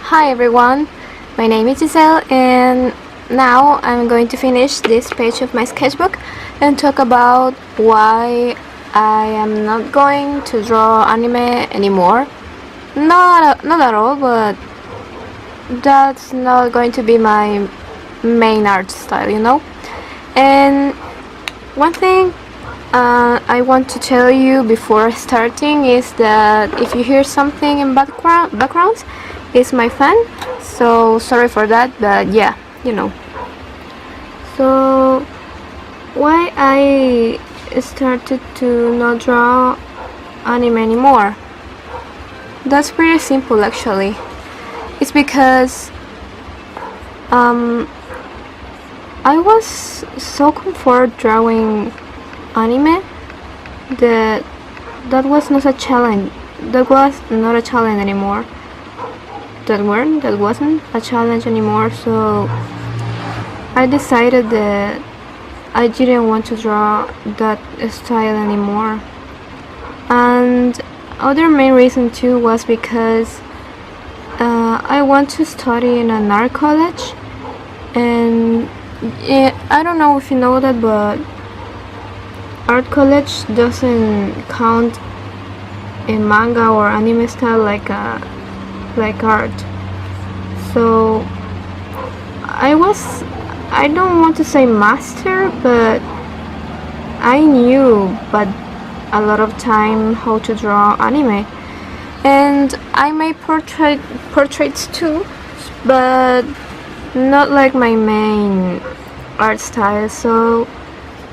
Hi everyone, my name is Giselle and now I'm going to finish this page of my sketchbook and talk about why I am not going to draw anime anymore. Not at all, but that's not going to be my main art style. And one thing I want to tell you before starting is that if you hear something in background, it's my fan. So sorry for that, but yeah. So why I started to not draw anime anymore? That's pretty simple actually. It's because I was so comfortable drawing anime that was not a challenge. That was not a challenge anymore. That wasn't a challenge anymore. So I decided that I didn't want to draw that style anymore. And other main reason too was because I want to study in an art college, and I don't know if you know that, but art college doesn't count in manga or anime style like art. So I don't want to say master, but I knew but a lot of time how to draw anime, and I made portraits too, but not like my main art style. So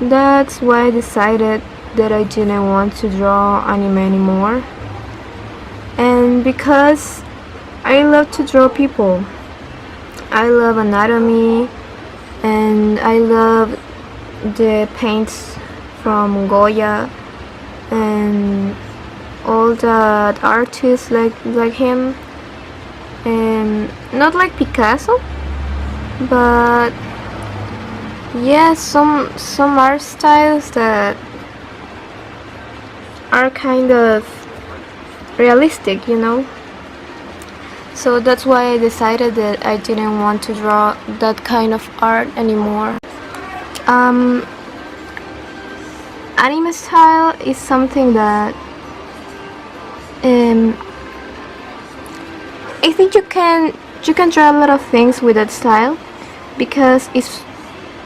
that's why I decided that I didn't want to draw anime anymore. And because I love to draw people, I love anatomy, and I love the paints from Goya and all that artists like him, and not like Picasso, but yeah, some art styles that are kind of realistic. So that's why I decided that I didn't want to draw that kind of art anymore. Anime style is something that I think you can draw a lot of things with that style because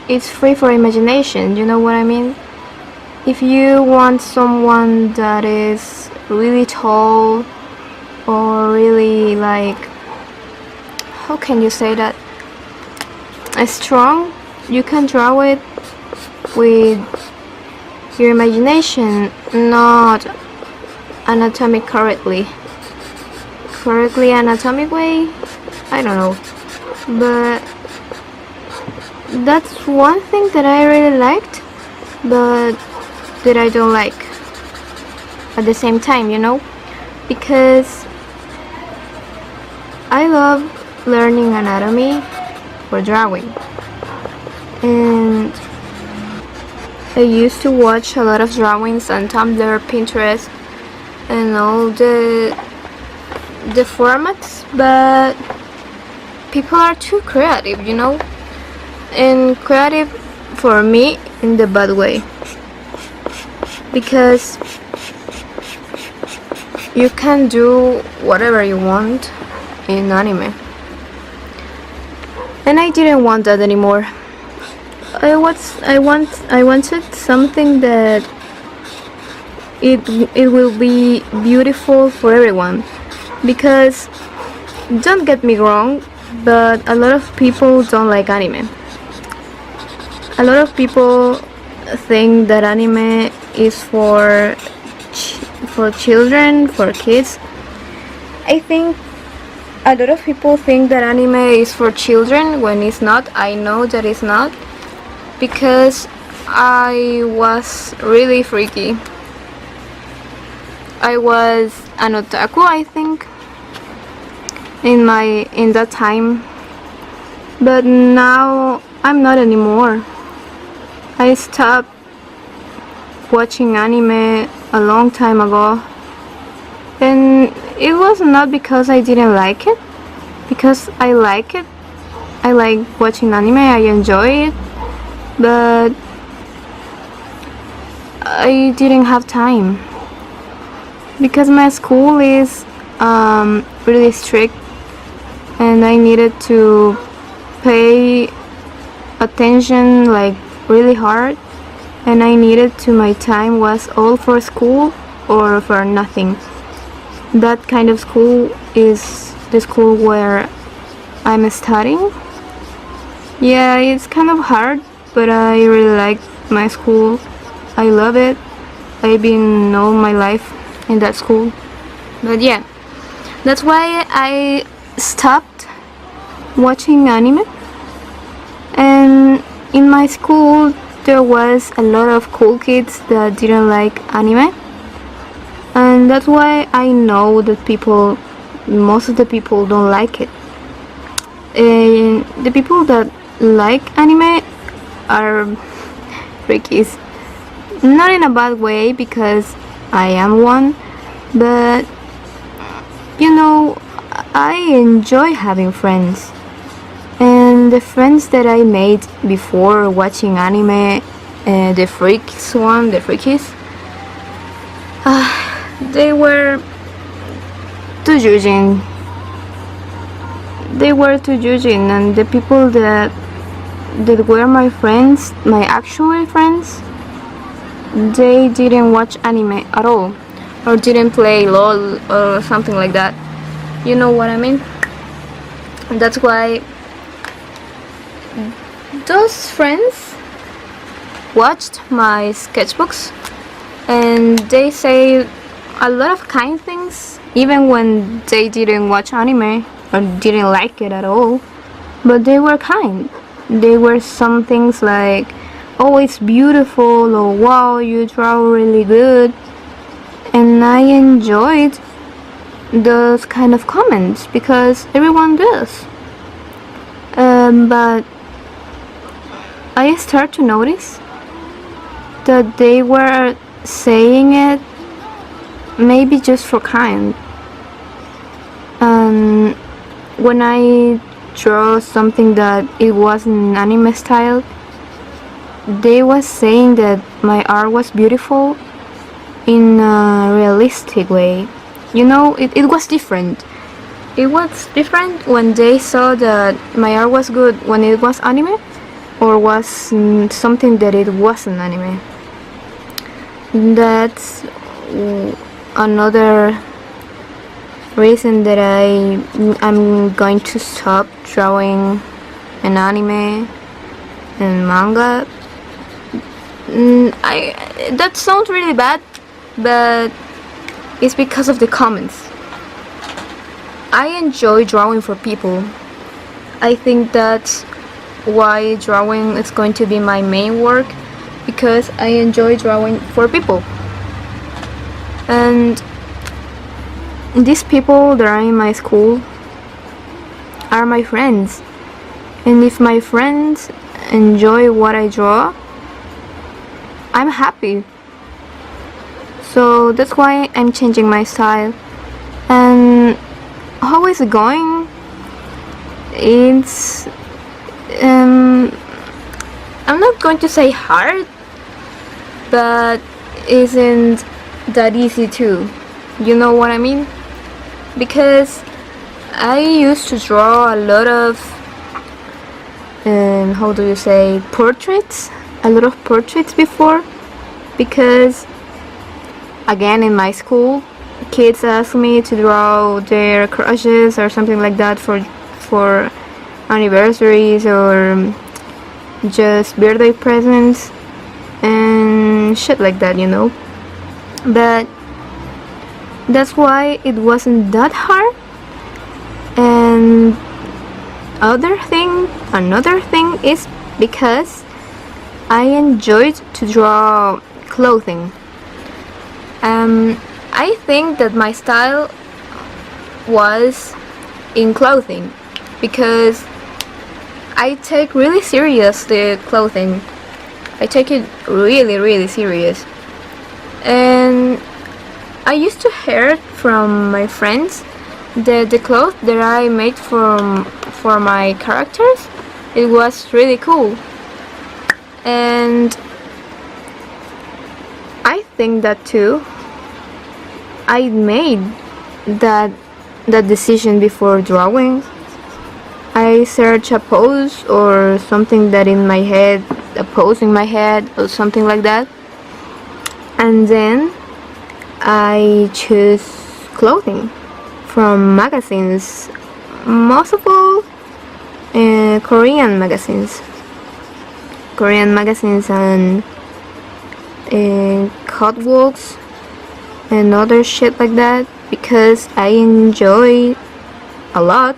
it's free for imagination. You know what I mean? If you want someone that is really tall or really how can you say that, strong, you can draw it with your imagination, not anatomic correctly anatomic way. I don't know, but that's one thing that I really liked, but that I don't like at the same time, because I love learning anatomy for drawing, and I used to watch a lot of drawings on Tumblr, Pinterest, and all the formats, but people are too creative, and creative for me in the bad way, because you can do whatever you want in anime, and I didn't want that anymore. I wanted something that it will be beautiful for everyone, because don't get me wrong, but a lot of people don't like anime. A lot of people think that anime is for children, for kids. I think a lot of people think that anime is for children when it's not. I know that it's not, because I was really freaky. I was an otaku, I think, in that time, but now I'm not anymore. I stopped watching anime a long time ago, and it was not because I didn't like it, because I like it. I like watching anime, I enjoy it, but I didn't have time because my school is really strict, and I needed to pay attention like really hard, and I needed to, my time was all for school or for nothing. That kind of school is the school where I'm studying. Yeah, it's kind of hard, but I really like my school. I love it. I've been all my life in that school. But yeah, that's why I stopped watching anime. And in my school there was a lot of cool kids that didn't like anime, and that's why I know that most of the people don't like it. And the people that like anime are freakies, not in a bad way because I am one, but you know, I enjoy having friends. And the friends that I made before watching anime, the freakies, they were too judging. And the people that were my friends, my actual friends, they didn't watch anime at all, or didn't play LOL or something like that. You know what I mean? That's why those friends watched my sketchbooks, and they say a lot of kind things even when they didn't watch anime or didn't like it at all, but they were kind. They were some things like, oh, it's beautiful, or wow, you draw really good, and I enjoyed those kind of comments because everyone does. But I start to notice that they were saying it maybe just for kind. And when I draw something that it wasn't anime style, they was saying that my art was beautiful in a realistic way. You know, it was different. It was different when they saw that my art was good when it was anime, or was something that it wasn't anime. That's another reason that I'm going to stop drawing an anime and manga. That sounds really bad, but it's because of the comments. I enjoy drawing for people. I think that's why drawing is going to be my main work, because I enjoy drawing for people. And these people that are in my school are my friends, and if my friends enjoy what I draw, I'm happy. So that's why I'm changing my style. And how is it going? It's I'm not going to say hard, but isn't that easy too. You know what I mean? Because I used to draw a lot of how do you say, portraits? A lot of portraits before, because again, in my school, kids ask me to draw their crushes or something like that for anniversaries or just birthday presents and shit like that, you know. But that's why it wasn't that hard. And another thing is because I enjoyed to draw clothing. I think that my style was in clothing because I take really serious the clothing. I take it really, really serious. And I used to hear from my friends the clothes that I made for my characters, it was really cool. And I think that too, I made that decision before drawing. I search a pose or something that in my head, a pose in my head or something like that, and then I choose clothing from magazines, most of all Korean magazines and catwalks and other shit like that, because I enjoy a lot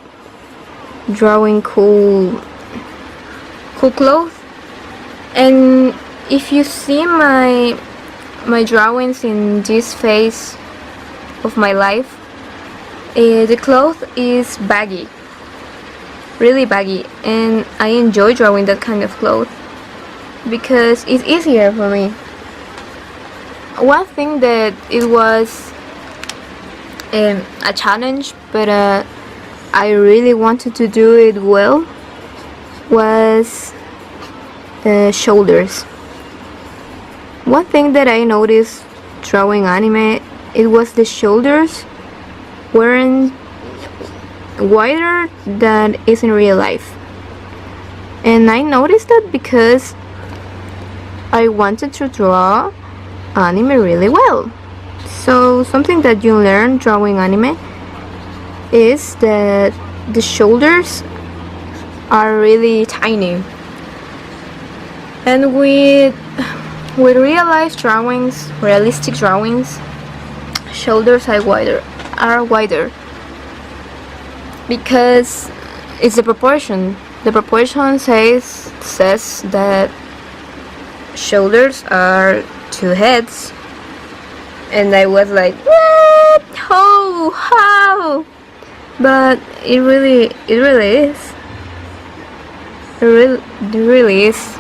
drawing cool clothes. And if you see my drawings in this phase of my life, the cloth is baggy, really baggy, and I enjoy drawing that kind of cloth because it's easier for me. One thing that it was a challenge, but I really wanted to do it well, was shoulders. One thing that I noticed drawing anime, it was the shoulders weren't wider than is in real life. And I noticed that because I wanted to draw anime really well. So something that you learn drawing anime is that the shoulders are really tiny. And with realistic drawings, shoulders are wider because it's the proportion. The proportion says that shoulders are two heads, and I was like, what? How? But it really is. It really is.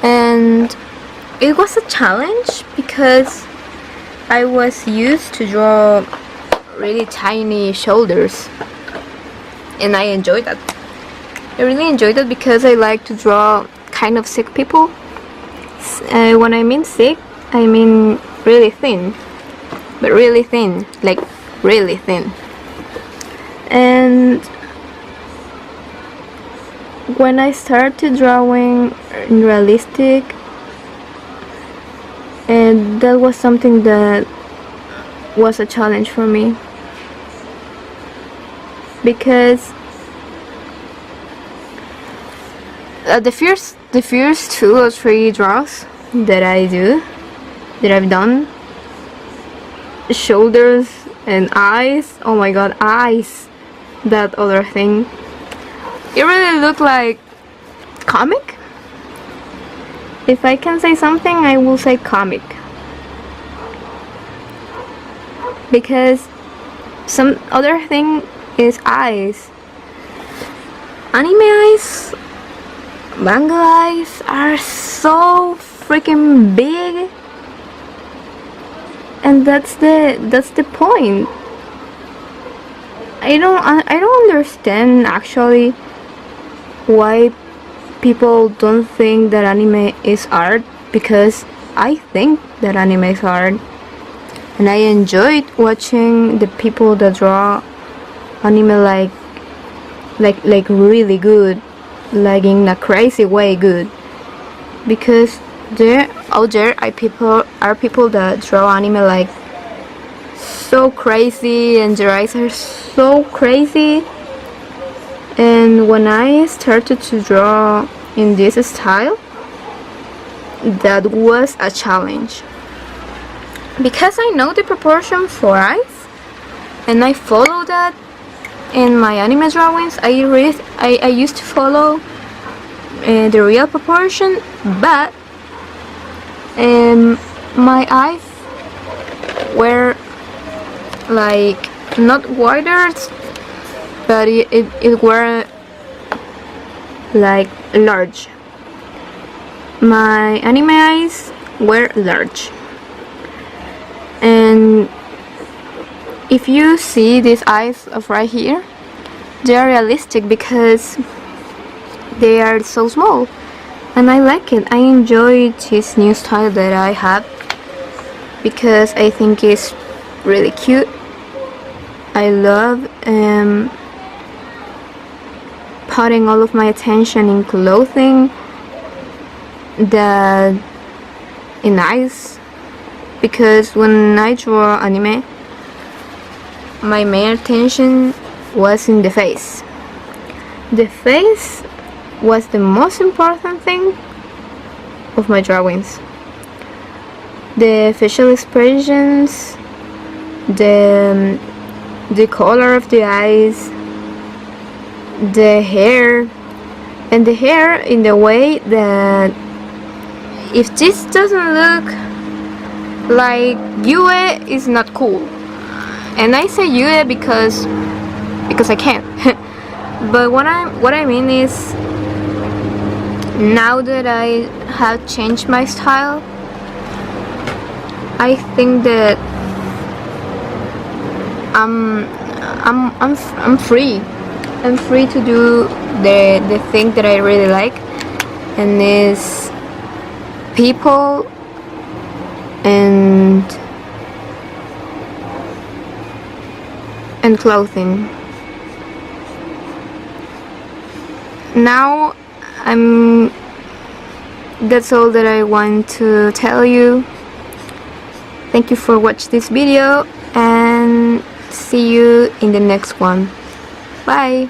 And it was a challenge because I was used to draw really tiny shoulders, and I enjoyed that. I really enjoyed that because I like to draw kind of sick people. When I mean sick, I mean really thin, but really thin, like really thin. And when I started drawing realistic, and that was something that was a challenge for me, because the first 2 or 3 draws that I've done, shoulders and eyes, oh my god, eyes, that other thing, it really looked like comic. If I can say something, I will say comic, because some other thing is eyes. Anime eyes, manga eyes are so freaking big, and that's the point. I don't understand actually why people don't think that anime is art, because I think that anime is art, and I enjoyed watching the people that draw anime like really good, like in a crazy way good, because out there are people that draw anime like so crazy, and their eyes are so crazy. And when I started to draw in this style, that was a challenge, because I know the proportion for eyes, and I follow that in my anime drawings. I used to follow the real proportion, but my eyes were like not wider, but it were like large. My anime eyes were large, and If you see these eyes of right here, they are realistic because they are so small, and I like it. I enjoy this new style that I have because I think it's really cute. I love putting all of my attention in clothing that in eyes, because when I draw anime, my main attention was in the face. The face was the most important thing of my drawings. The facial expressions, the color of the eyes, the hair, and the hair in the way that if this doesn't look like Yue, is not cool. And I say Yue because I can. But what I mean is, now that I have changed my style, I think that I'm free. I'm free to do the thing that I really like, and is people and clothing. Now that's all that I want to tell you. Thank you for watching this video, and see you in the next one. Bye.